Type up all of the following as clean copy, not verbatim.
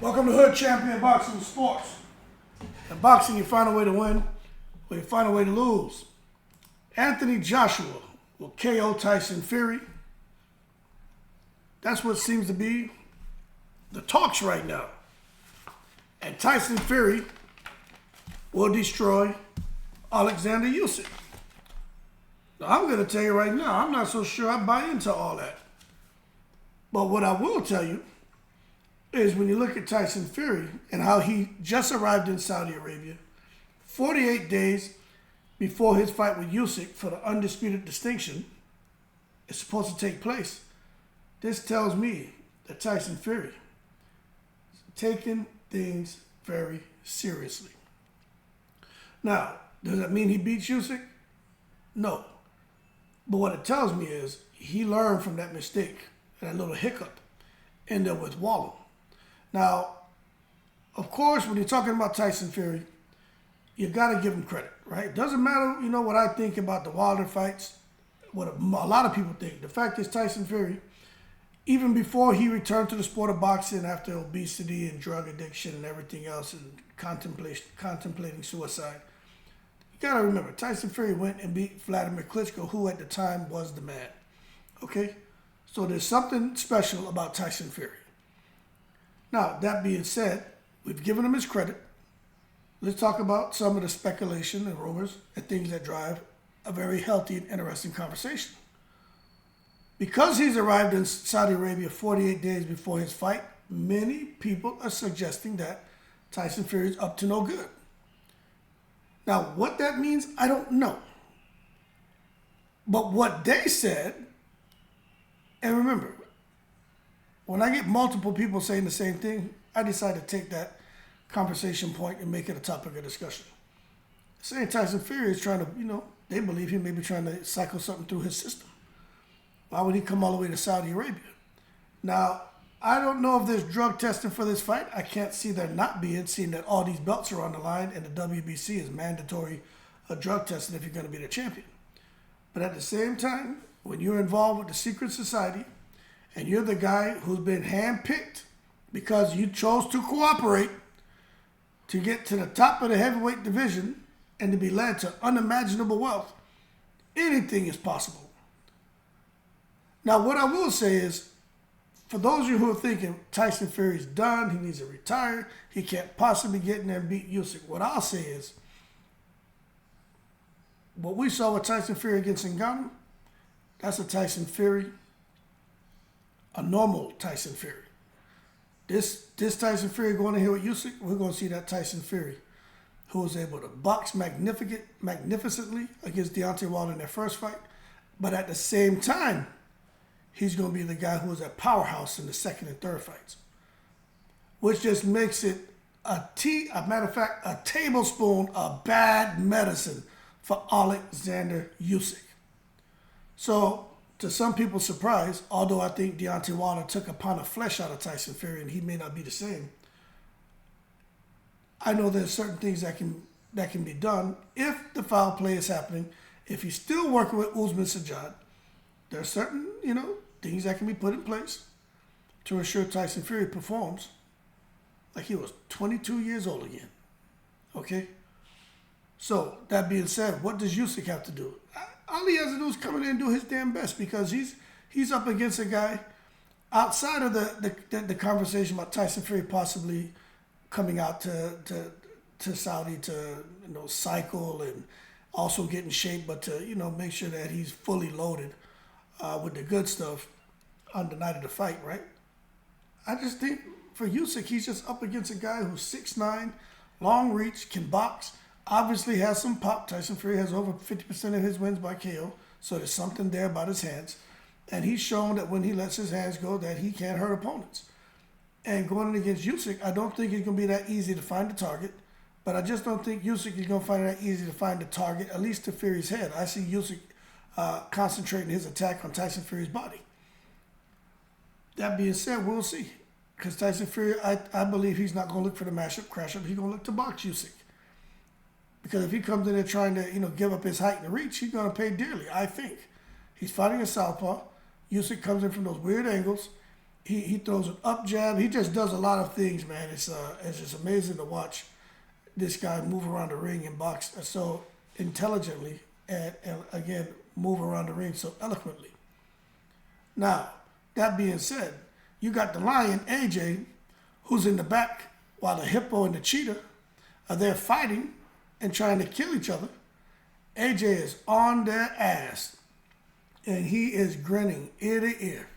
Welcome to Hood Champion Boxing Sports. In boxing, you find a way to win, or you find a way to lose. Anthony Joshua will KO Tyson Fury. That's what seems to be the talks right now. And Tyson Fury will destroy Alexander Usyk. Now, I'm going to tell you right now, I'm not so sure I buy into all that. But what I will tell you is when you look at Tyson Fury and how he just arrived in Saudi Arabia, 48 days before his fight with Usyk for the undisputed distinction is supposed to take place. This tells me that Tyson Fury is taking things very seriously. Now, does that mean he beats Usyk? No. But what it tells me is he learned from that mistake, that little hiccup in there with Wallen. Now, of course, when you're talking about Tyson Fury, you got to give him credit, right? Doesn't matter, what I think about the Wilder fights, what a lot of people think. The fact is Tyson Fury, even before he returned to the sport of boxing after obesity and drug addiction and everything else and contemplating suicide, you got to remember, Tyson Fury went and beat Vladimir Klitschko, who at the time was the man, okay? So there's something special about Tyson Fury. Now, that being said, we've given him his credit. Let's talk about some of the speculation and rumors and things that drive a very healthy and interesting conversation. Because he's arrived in Saudi Arabia 48 days before his fight, many people are suggesting that Tyson Fury is up to no good. Now, what that means, I don't know. But what they said, and remember, when I get multiple people saying the same thing, I decide to take that conversation point and make it a topic of discussion. Saying Tyson Fury is trying to, they believe he may be trying to cycle something through his system. Why would he come all the way to Saudi Arabia? Now, I don't know if there's drug testing for this fight. I can't see there not being, seeing that all these belts are on the line and the WBC is mandatory drug testing if you're going to be the champion. But at the same time, when you're involved with the secret society, and you're the guy who's been handpicked because you chose to cooperate to get to the top of the heavyweight division and to be led to unimaginable wealth, anything is possible. Now, what I will say is, for those of you who are thinking Tyson Fury's done, he needs to retire, he can't possibly get in there and beat Usyk, what I'll say is, what we saw with Tyson Fury against Ngannou, that's a Tyson Fury, a normal Tyson Fury. This Tyson Fury going in here with Usyk, we're going to see that Tyson Fury who was able to box magnificently against Deontay Wilder in their first fight, but at the same time, he's going to be the guy who was a powerhouse in the second and third fights, which just makes it a matter of fact, a tablespoon of bad medicine for Alexander Usyk. So, to some people's surprise, although I think Deontay Wilder took a pound of flesh out of Tyson Fury and he may not be the same, I know there's certain things that can be done if the foul play is happening. If he's still working with Usman Sajjad, there are certain, things that can be put in place to ensure Tyson Fury performs like he was 22 years old again. Okay? So, that being said, what does Usyk have to do? All he has to do is come in and do his damn best because he's up against a guy outside of the conversation about Tyson Fury possibly coming out to Saudi to cycle and also get in shape, but to make sure that he's fully loaded with the good stuff on the night of the fight, right? I just think for Usyk, he's just up against a guy who's 6'9", long reach, can box. Obviously has some pop. Tyson Fury has over 50% of his wins by KO, so there's something there about his hands. And he's shown that when he lets his hands go, that he can't hurt opponents. And going in against Usyk, I don't think it's going to be that easy to find the target, but I just don't think Usyk is going to find it that easy to find the target, at least to Fury's head. I see Usyk concentrating his attack on Tyson Fury's body. That being said, we'll see. Because Tyson Fury, I believe he's not going to look for the mashup, crash up. He's going to look to box Usyk. Because if he comes in there trying to, give up his height and reach, he's going to pay dearly, I think. He's fighting a southpaw. Usyk comes in from those weird angles. He throws an up jab. He just does a lot of things, man. It's just amazing to watch this guy move around the ring and box so intelligently and again, move around the ring so eloquently. Now, that being said, you got the lion, AJ, who's in the back while the hippo and the cheetah are there fighting and trying to kill each other. AJ is on their ass, and he is grinning ear to ear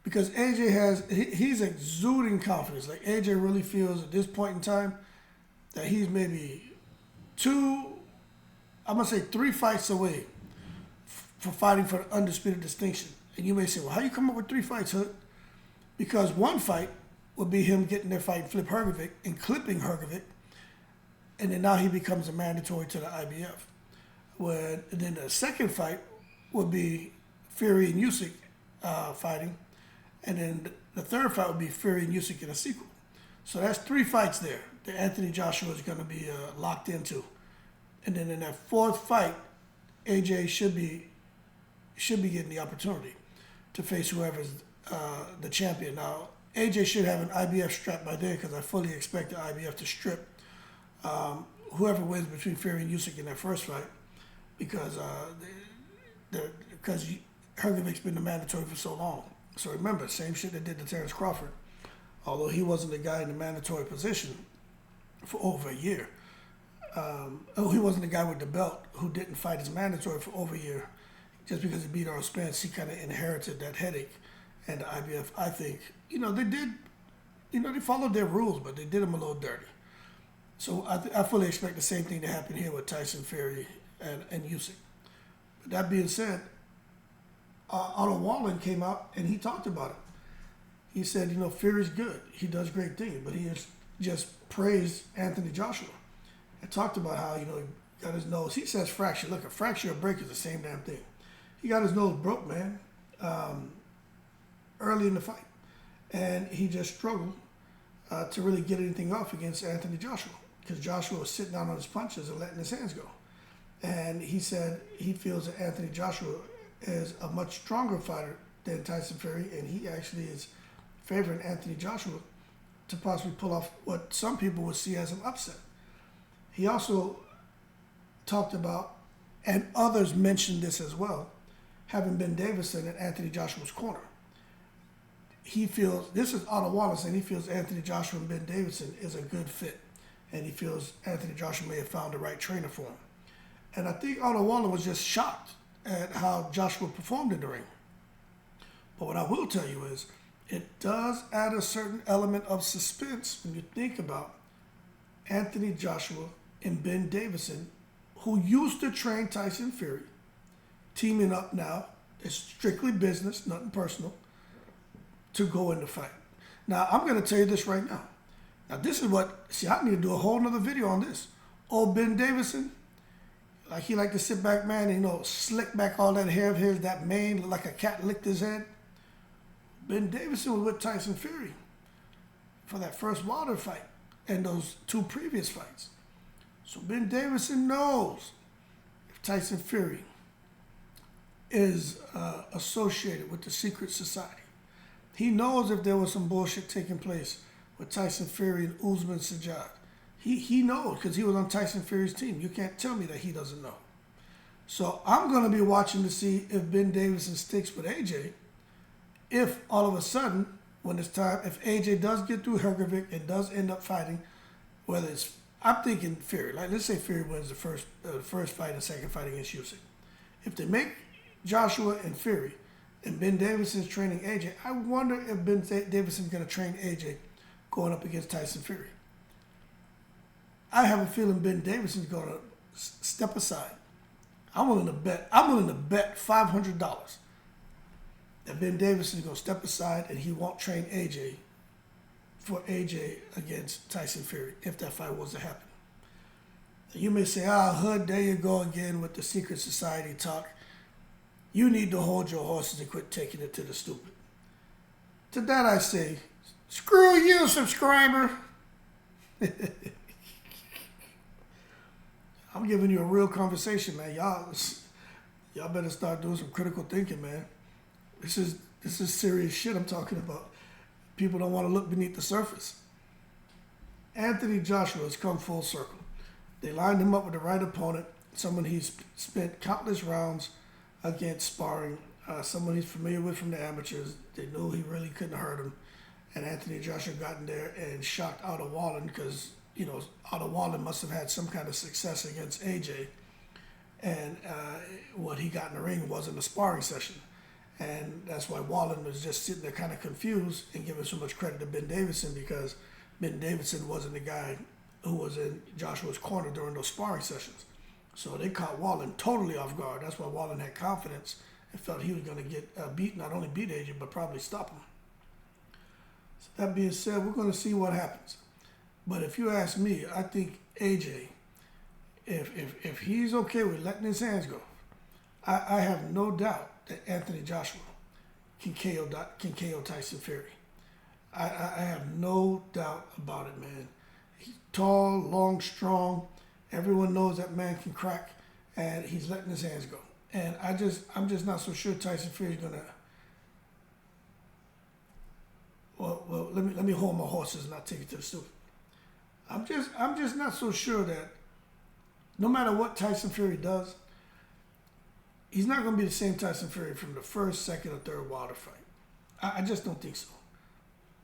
because he's exuding confidence. Like, AJ really feels at this point in time that he's maybe 3 fights away for fighting for the undisputed distinction. And you may say, well, how you come up with 3 fights, Hood? Because one fight would be him getting there fighting Flip Hrgovic and clipping Hrgovic, and then now he becomes a mandatory to the IBF. And then the second fight would be Fury and Usyk fighting, and then the third fight would be Fury and Usyk in a sequel. So that's 3 fights there that Anthony Joshua is going to be locked into. And then in that 4th fight, AJ should be getting the opportunity to face whoever's the champion. Now, AJ should have an IBF strap by then because I fully expect the IBF to strip whoever wins between Fury and Usyk in that first fight because Hrgovic's been the mandatory for so long. So remember, same shit they did to Terrence Crawford. Although he wasn't the guy in the mandatory position for over a year. He wasn't the guy with the belt who didn't fight his mandatory for over a year. Just because he beat Earl Spence, he kind of inherited that headache. And the IBF, I think, they did, they followed their rules, but they did him a little dirty. So I fully expect the same thing to happen here with Tyson Fury and Usyk. But that being said, Otto Wallen came out and he talked about it. He said, Fury's good. He does great things, but he just praised Anthony Joshua and talked about how, he got his nose. He says fracture. Look, a fracture or break is the same damn thing. He got his nose broke, man, early in the fight. And he just struggled to really get anything off against Anthony Joshua because Joshua was sitting down on his punches and letting his hands go. And he said he feels that Anthony Joshua is a much stronger fighter than Tyson Fury, and he actually is favoring Anthony Joshua to possibly pull off what some people would see as an upset. He also talked about, and others mentioned this as well, having Ben Davidson in Anthony Joshua's corner. He feels, this is Otto Wallen saying he feels Anthony Joshua and Ben Davidson is a good fit, and he feels Anthony Joshua may have found the right trainer for him. And I think Otto Wallen was just shocked at how Joshua performed in the ring. But what I will tell you is, it does add a certain element of suspense when you think about Anthony Joshua and Ben Davidson, who used to train Tyson Fury, teaming up now. It's strictly business, nothing personal, to go in the fight. Now, I'm going to tell you this right now. Now, this is what, I need to do a whole nother video on this. Old Ben Davidson, like he liked to sit back, man, and, slick back all that hair of his, that mane, like a cat licked his head. Ben Davidson was with Tyson Fury for that first Wilder fight and those 2 previous fights. So Ben Davidson knows if Tyson Fury is associated with the secret society. He knows if there was some bullshit taking place with Tyson Fury and Usman Sajjad. He knows because he was on Tyson Fury's team. You can't tell me that he doesn't know. So I'm going to be watching to see if Ben Davidson sticks with AJ. If all of a sudden, when it's time, if AJ does get through Hrgovic and does end up fighting, whether it's, I'm thinking Fury. Like, let's say Fury wins the first fight and second fight against Usyk. If they make Joshua and Fury, and Ben Davidson's training AJ, I wonder if Ben Davidson's going to train AJ going up against Tyson Fury. I have a feeling Ben Davidson's going to step aside. I'm willing to bet $500 that Ben Davidson's going to step aside and he won't train AJ for AJ against Tyson Fury if that fight was to happen. You may say, Hood, there you go again with the secret society talk. You need to hold your horses and quit taking it to the stupid. To that I say, screw you, subscriber. I'm giving you a real conversation, man. Y'all better start doing some critical thinking, man. This is serious shit I'm talking about. people don't want to look beneath the surface. Anthony Joshua has come full circle. They lined him up with the right opponent, someone he's spent countless rounds against sparring, someone he's familiar with from the amateurs. They knew he really couldn't hurt him. And Anthony Joshua got in there and shocked Otto Wallen because, Otto Wallen must have had some kind of success against AJ. And what he got in the ring wasn't a sparring session. And that's why Wallen was just sitting there kind of confused and giving so much credit to Ben Davidson, because Ben Davidson wasn't the guy who was in Joshua's corner during those sparring sessions. So they caught Wallen totally off guard. That's why Wallen had confidence and felt he was going to get beat, not only beat AJ, but probably stop him. So that being said, we're going to see what happens. But if you ask me, I think AJ, if he's okay with letting his hands go, I have no doubt that Anthony Joshua can KO Tyson Fury. I have no doubt about it, man. He's tall, long, strong. Everyone knows that man can crack, and he's letting his hands go. And I'm just not so sure Tyson Fury's gonna. Well, let me hold my horses and not take it to the stupid. I'm just not so sure that no matter what Tyson Fury does, he's not going to be the same Tyson Fury from the first, second, or third Wilder fight. I just don't think so.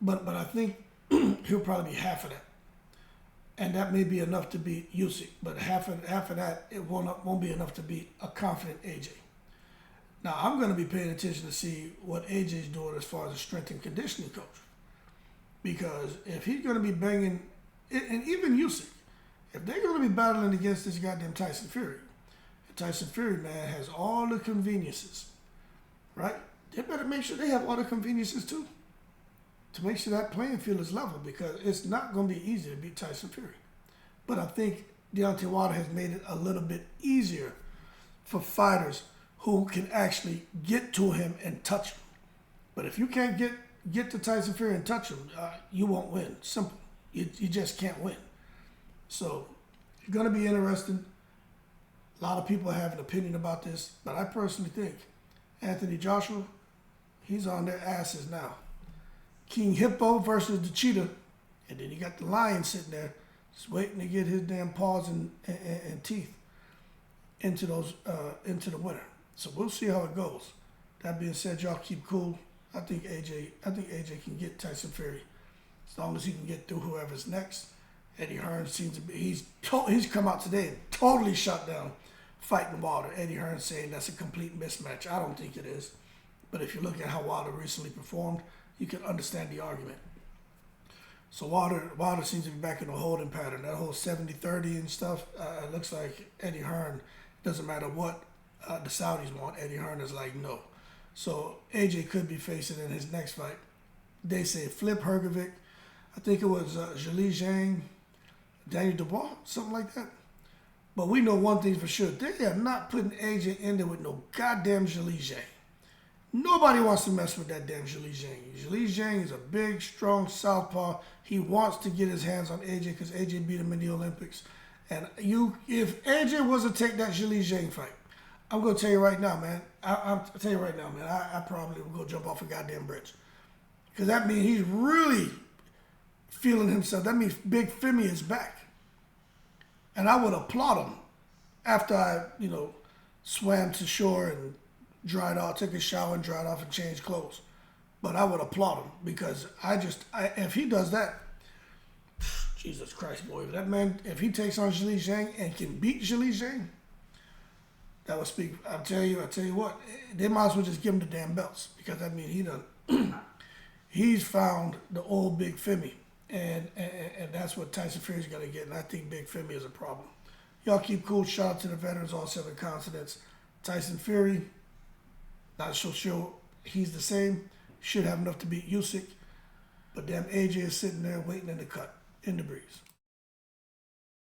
But I think he'll probably be half of that, and that may be enough to beat Usyk. But half of that, it won't be enough to beat a confident AJ. Now I'm going to be paying attention to see what AJ's doing as far as a strength and conditioning coach, because if he's going to be banging, and even Usyk, if they're going to be battling against this goddamn Tyson Fury. Tyson Fury, man, has all the conveniences, right? They better make sure they have all the conveniences too, to make sure that playing field is level, because it's not going to be easy to beat Tyson Fury. But I think Deontay Wilder has made it a little bit easier for fighters who can actually get to him and touch him. But if you can't get to Tyson Fury and touch him, you won't win. Simple. You just can't win. So it's going to be interesting. A lot of people have an opinion about this, but I personally think Anthony Joshua, he's on their asses now. King Hippo versus the cheetah, and then you got the lion sitting there just waiting to get his damn paws and teeth into the winner. So we'll see how it goes. That being said, y'all keep cool. I think AJ can get Tyson Fury as long as he can get through whoever's next. Eddie Hearn seems to be, he's come out today and totally shut down fighting Wilder. Eddie Hearn saying that's a complete mismatch. I don't think it is. But if you look at how Wilder recently performed, you can understand the argument. So Wilder seems to be back in a holding pattern. That whole 70-30 and stuff, it looks like Eddie Hearn, doesn't matter what the Saudis want, Eddie Hearn is like, no. So AJ could be facing in his next fight. They say Flip Hergovic. I think it was Zhilei Zhang, Daniel Dubois, something like that. But we know one thing for sure. They are not putting AJ in there with no goddamn Zhilei Zhang. Nobody wants to mess with that damn Zhilei Zhang. Zhilei Zhang is a big, strong southpaw. He wants to get his hands on AJ because AJ beat him in the Olympics. And if AJ was to take that Zhilei Zhang fight, I'm going to tell you right now, man. I'll tell you right now, man. I probably will go jump off a goddamn bridge. Because that means he's really feeling himself. That means Big Femi is back. And I would applaud him after I, swam to shore and dried off, took a shower and dried off and changed clothes. But I would applaud him because if he does that, Jesus Christ, boy, that man, if he takes on Zhilei Zhang and can beat Zhilei Zhang, that would speak. I tell you what, they might as well just give him the damn belts, because that means he's found the old Big Femi. And that's what Tyson Fury's going to get. And I think Big Femi is a problem. Y'all keep cool. Shout out to the veterans, all 7 continents. Tyson Fury, not so sure he's the same. Should have enough to beat Usyk. But damn, AJ is sitting there waiting in the cut, in the breeze.